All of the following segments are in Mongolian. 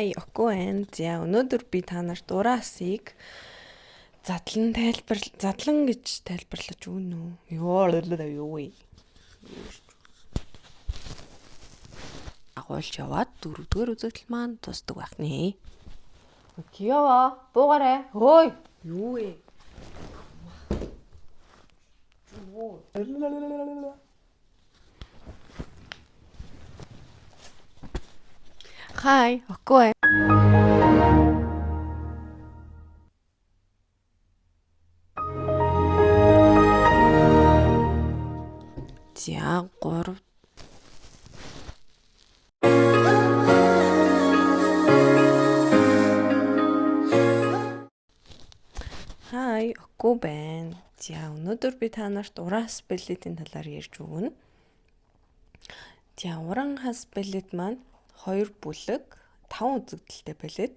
Хай, окгүй байна. За өнөөдөр би та нарт ураасыг задлан гэж тайлбарлаж өгнө үү? Юу вэ? Агуулж яваад 4-р үзэгдэл маань тусдаг байх нэ. Киёва, буугаарай. Хөөй. Юу вэ? Хай, окгүй байна. За 3 Хай, окгүй байна. За өнөөдөр би та нарт уран спеллетийн талаар ярьж өгнө. За уран спеллет маань 2 бүлэг, 5 үзэгдэлтэй байлээд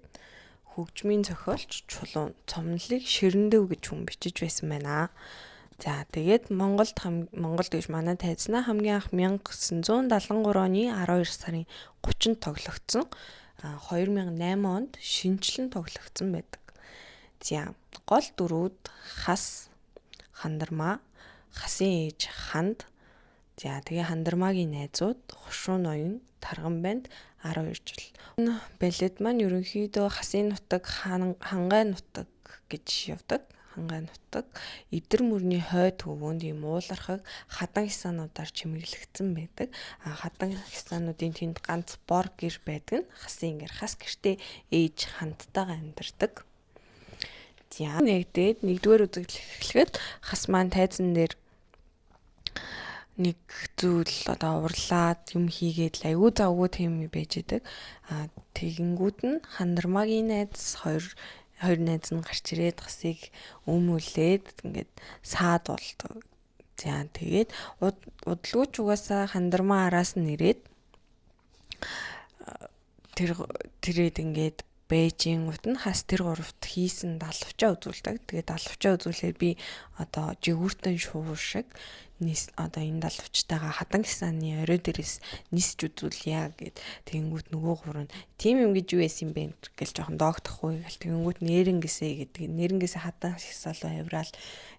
хөгжмийн зохиолч Чулуун цомнолыг Ширндэв гэж хүн бичиж байсан байна. За тэгээд Монголд гэж манай тайзнаа хамгийн анх 1973 оны 12 сарын 30-нд тоглогдсон. 2008 онд шинжлэн тоглогдсон байдаг. За гол дүрүүд хас, хандармаа, хасын ээж ханд. За тэгээ хандармаагийн найзууд Хушуу ноён, Тарган банд 12 жил. Энэ балет маань ерөнхийдөө хасын нутаг, хангай нутаг гэж явдаг. Хангай нутаг эдэр мөрний хойд хөвөөнд ийм уулархаг хадан хясаануудаар чимэглэгдсэн байдаг. Хадан хясаануудын тэнд ганц бор гэр байдаг нь хасын гэр. Хас гэртээ ээж хандтайгаа амьдардаг. За нэгдээд 1-р үзэгдэл эхлэхэд хас маань тайзан дээр нэг зүйл урлаад юм хийгээд л аюу завгүй тийм байж идэг. Тэгэнгүүт нь хандармаагийн найз хоёр найз нь гарч ирээд хасыг өмүүлээд ингээд саад болдог. За тэгээд удалгүйч угаасаа хандармаа араас нь ирээд тэрээд ингээд Бээжийн гут нь хас тэр гуравт хийсэн далавчаа үзүүлдэг. Тэгээд далавчаа үзүүлэхээр би жигүүртэн шувуу шиг энэ далавчтайгаа хадан гисааны орой дээрээс нисч үзүүлье гэд тэгэнгүүт нөгөө гурав нь тийм юм гэж юу байсан юм бэ гэж жоохон доогдохгүй гэл тэгэнгүүт нэрнгэсээ гэдэг нэрнгэсээ хадан гисаалуу авраал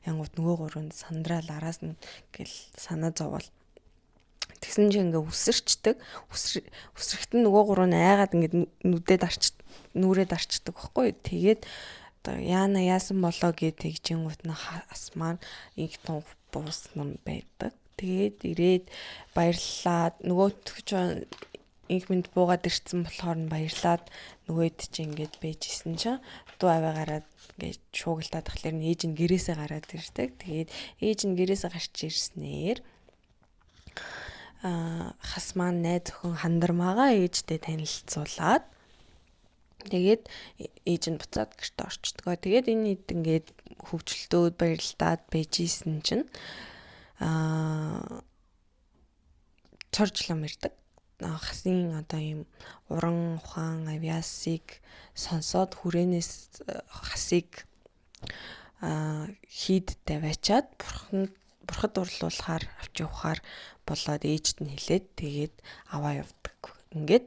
янгууд нөгөө гурав нь сандраал араас нь гэл санаа зовоол. Тэгсэн чинь ингээ үсэрчдэг. Үсрэхт нь нөгөө гурав нь айгаад ингээ нүрээд арчдаг байхгүй. Тэгээд яана яасан болоо гэж тэгжингүүт нь хас маань инх тун буусан байдаг. Тэгээд ирээд баярлаад нөгөөтгч инх мэд буугаад ирсэн болохоор нь баярлаад нөгөөд чи ингээд бэжсэн чинь дуу аваа гараад ингээд шуугилтаа тахлаар ээж нь гэрээсээ гараад ирдэг. Тэгээд ээж нь гэрээсээ гарч ирснээр хас маань найз охин хандармаагаа ээжтэй танилцуулаад тэгээд ээж нь буцаад гэрте орчдөг. Тэгээд энэ хэд ингээд хөвгчлөлтөөд баярлалаад байжсэн чинь цоржлом ирдэг. Хасын ийм уран ухаан авиасыг сонсоод хүрээнээс хасыг хийд тавиачаад бурхад урлуулахаар авч явахаар болоод ээжт нь хэлээд тэгээд аваа явдаг. Ингээд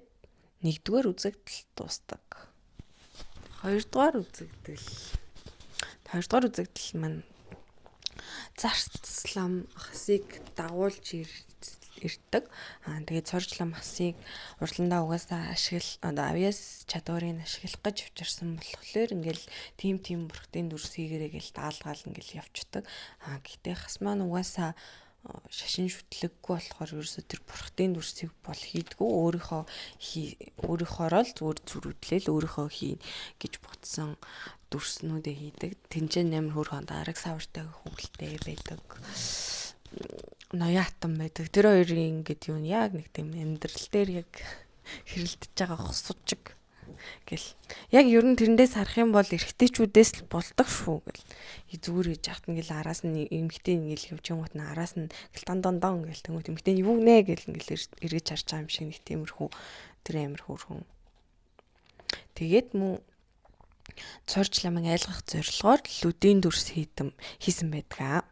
1-р үзэгдэл дуустдаг. 2-р үзэгдэл маань зарцлам хасыг дагуулж ирдэг. Тэгээд цоржлом хасыг урландаа угаасаа авиас чадварыг ашиглах гэж авчирсан болохоор ингээл тийм бүрхтийн дүрс хийгэрэй гэл даалгаал ингээл явцдаг. Гэхдээ хас маань угаасаа шашин шүтлэггүй болохоор ерөөсө тэр бүрхтийн дүрсийг бол хийдгүү өөрийнхоороо л зүгээр зүрүүдлээл өөрийнхөө хий гэж бодсон дүрснүүдээ хийдэг. Тэнцэн амар хөөрхөн арга савартай хөвгөлтэй байдаг. Ноёатан байдаг. Тэр хоёрын ингээд юу яг нэг тийм амьдрал дээр яг хэрэлдэж байгаа хосчиг гэл. Яг ер нь тэрэндээс харах юм бол эрэгтэйчүүдээс л болдог шүү гэл. Зүгээр ээж ахт ингээл араас нь эмэгтэй ингээл хөвчөнгөт нь араас нь гэл дон гэл тэнгуут эмэгтэй юу нэ гэл ингээл эргэж харж байгаа юм шиг нэг тиймэрхүү тэр амир хөөрхөн. Тэгээд мөн цоржламыг айлгах зорилгоор лүдийн дүрс хийсэн байдаг.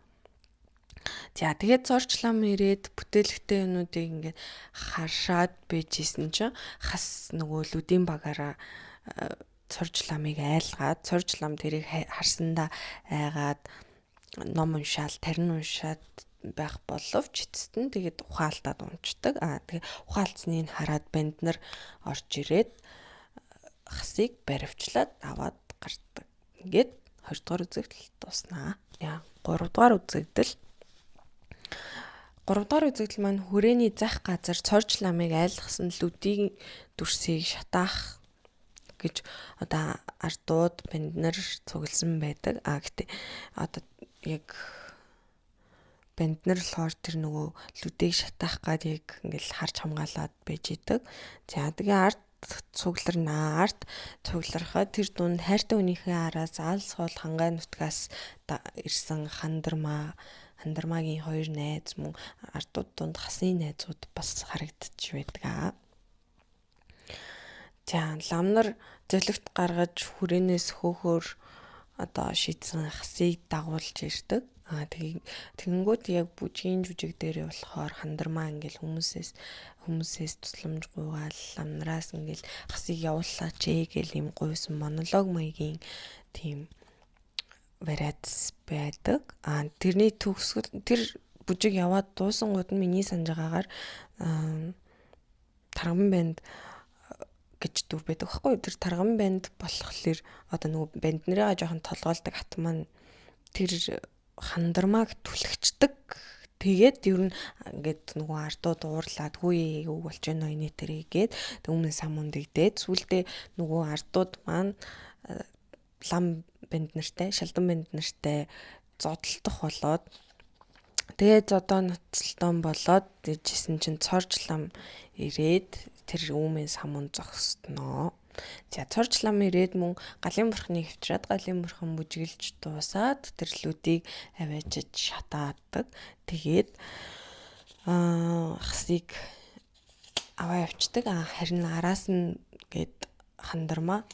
За тэгээд цорчлам ирээд бүтээлэгтэй юмнуудыг ингээд харшаад байжсэн чинь хас нөгөө лүдийн багаараа цорчламыг айлгаад цорчлам тэрийг харсандаа айгаад ном уншаал тарин уншаад байх боловч эцэст нь тэгээд ухаалтаад унцдаг. Тэгээд ухаалцсныг хараад банд нар орж ирээд хасыг баривчлаад аваад гардаг. Ингээд 20 дугаар үзэгдэл дуснаа. 3 дугаар үзэгдэл маань хүрээний зах газар цорж ламыг айлгсан лүдийн дүрсийг шатаах гэж одоо ардууд банд нар цугласан байдаг. Гэтээ одоо яг банд нар болохоор тэр нөгөө лүдийг шатаах гад яг ингээл харж хамгаалаад байж идэг. За тэгээ ард цугларнаа. Ард цуглархад тэр дунд хайртай хүнийхээ араас алс хол хангай нутгаас ирсэн хандармаагийн хоёр найз мөн ардууд донд хасны найзууд бас харагдчих байдаг. За ламнар золигт гаргаж хүрээнээс хөөхөөр одоо шийдсэн хасыг дагуулж ирдэг. Тэгэнгүүт яг бүжгийн жүжиг дээрээ болохоор хандармаа ингээл хүмүүсээс тусламж гуйгаал ламнараас ингээл хасыг явууллаач гэл юм гуйсан монолог маягийн тийм вариац байдаг. Тэрний төгсгөл тэр бүжиг яваад дуусангууд нь миний санаж байгаагаар тарган банд гэж дүр байдаг байхгүй. Тэр тарган банд болохоор одоо нөгөө банд нараа жоохон толгойлдог хат маань тэр хандармааг түлхчдэг. Тэгээд ер нь ингээд нөгөө ардууд уурлаад хүү үг болж байна энэ тэрий гээд өмнө самунд дэгдээд сүулдэ нөгөө ардууд маань лам банд нартай, шалдан банд нартай зодтолдох болоод тэгээд зодоо ноцтолтон болоод дэжсэн чинь цорж лам ирээд тэр үүмэн самуун зогсноо. За цорж лам ирээд мөн галын бурхныг хвчраад галын бурхан бүжиглж дуусаад тэр лүдийг аваачиж шатаадаг. Тэгээд хасыг аваа явцдаг. Харин араас нь гээд хандармаа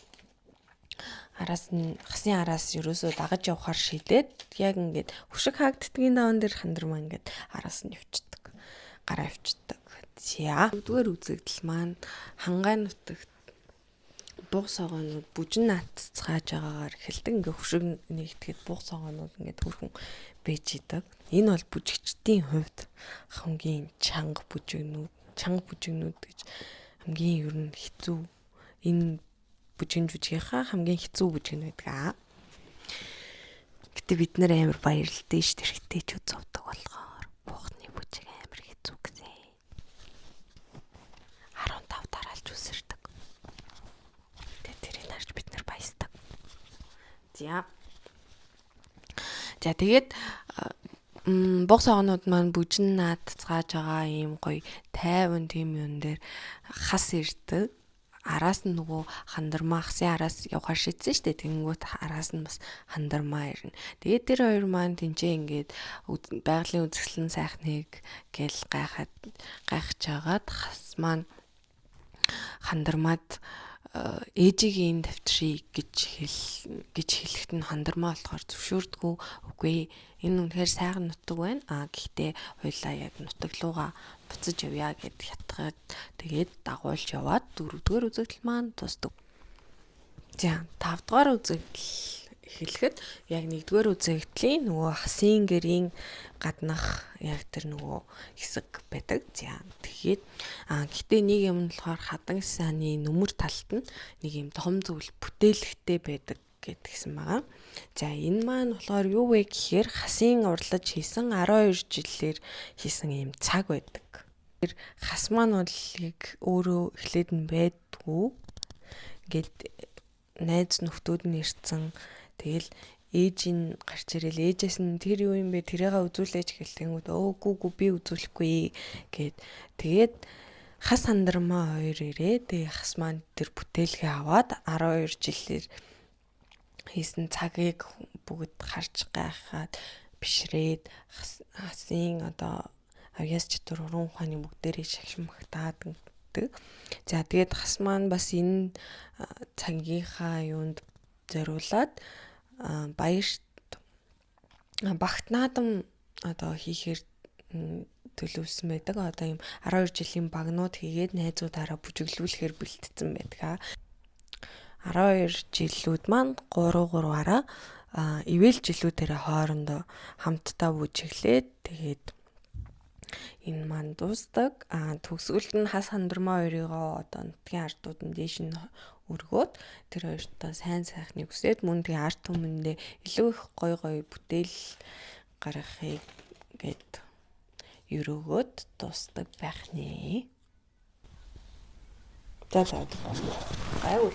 хасын араас ерөөсөө дагаж явахаар шийдээд яг ингээд хөшиг хаагддгийн даван дээр хандармаа ингээд араас нь явцдаг. Гараа явцдаг. За 4-р үзэгдэл маань хангай нутагт буг согоонууд бүжин наатцгааж байгаагаар эхэлдэг. Ингээ хөшиг нэгтгэхэд буг согоонууд ингээд хөрхөн байж идэг. Энэ бол бүжигчдийн хувьд хамгийн чанга бүжигнүүд гэж хамгийн ер нь хэцүү энэ бүжгийн жүжигийнхаа хамгийн хэцүү бүжиг нь байдаг. Гэтэ бид нэр амар баярлалтай ш тэрхтээч үзвдэг болохоор буухны бүжиг амар хэцүү гэсэн. 15 дараалж үсэрдэг. Тэрийг харж бид нэр баясдаг. За тэгээд буг согоонууд маань бүжин наатцгааж байгаа ийм гоё тайван тийм юм дээр хас ирдэг. Араас нь нөгөө хандармаа хасын араас явахаар шийдсэн шүү дээ. Тэнгүүт араас нь бас хандармаа ирнэ. Тэгээд тэр хоёр маань тэнцээ ингээд байгалийн үзэсгэлэн сайхныг гэл гайхаж агаад хас маань хандармаад ээжигийн давтрыг гэж хэлэхэд нь хандармаа болохоор зөвшөөрдгөө үгүй энэ үнэхээр сайхан нутаг байна. Гэхдээ хоёлаа яг нутаглууга буцаж явъя гэд хятгаад тэгээд дагуулж яваад 4-р үзэгдэл маань тусдаг. За 5-р үзэгдэл эхлэхэд яг 1-р үзэгдлийн нөгөө хасын гэрийн гаднах яг тэр нөгөө хэсэг байдаг. За тэгээд гэтээ нэг юм нь болохоор хадан сааны нүмер талд нь нэг юм том зүйл бүтээлэгтэй байдаг гэдгийгсэн байгаа. За энэ маань болохоор юу вэ гэхээр хасын урлаж хийсэн 12 жилээр хийсэн юм цаг байдаг. Тэр хас маань бол яг өөрөө эхлээд нь байдгүй. Ингээд найз нөхдүүд нь ирсэн. Тэгэл ээж нь гарч ирэл ээжээс нь тэр юу юм бэ тэрийгээ үзүүлээч гэлтэнгүүд өөгүй би үзүүлэхгүй гэд тэгээд хас хандармаа хоёр ирээ. Тэгээ хас маань тэр бүтээлгээ аваад 12 жилээр хийсэн цагийг бүгд харж гайхаад бишрээд хасын одоо авьяас чадвар уран ухааны бүгдээрээ шагшмагтаад гэдэг. За тэгээд хас маань бас энэ цагийнхаа юунд зориулаад баярт багт наадам одоо хийхээр төлөвсөн байдаг. Одоо ийм 12 жилийн багнууд хийгээд найзуудаараа бүжиглүүлэхээр бэлтгэсэн байдаг. 12 жилүүд маань 3-3-аараа ивэл жилүүдээр хоорондоо хамтдаа бүжиглээд тэгээд энэ маань дуустдаг. Төгсгөлд нь хас хандурмаа хоёрыгоо одоо нутгийн ардууд нь дээш нь өргөөд тэр хоёртоо сайн сайхныг хүсээд мөн тэгээ арт түмэндээ илүү их гоё бүтээл гаргахыг гээд өрөөгөөд дуустдаг байх нэ. За гайвал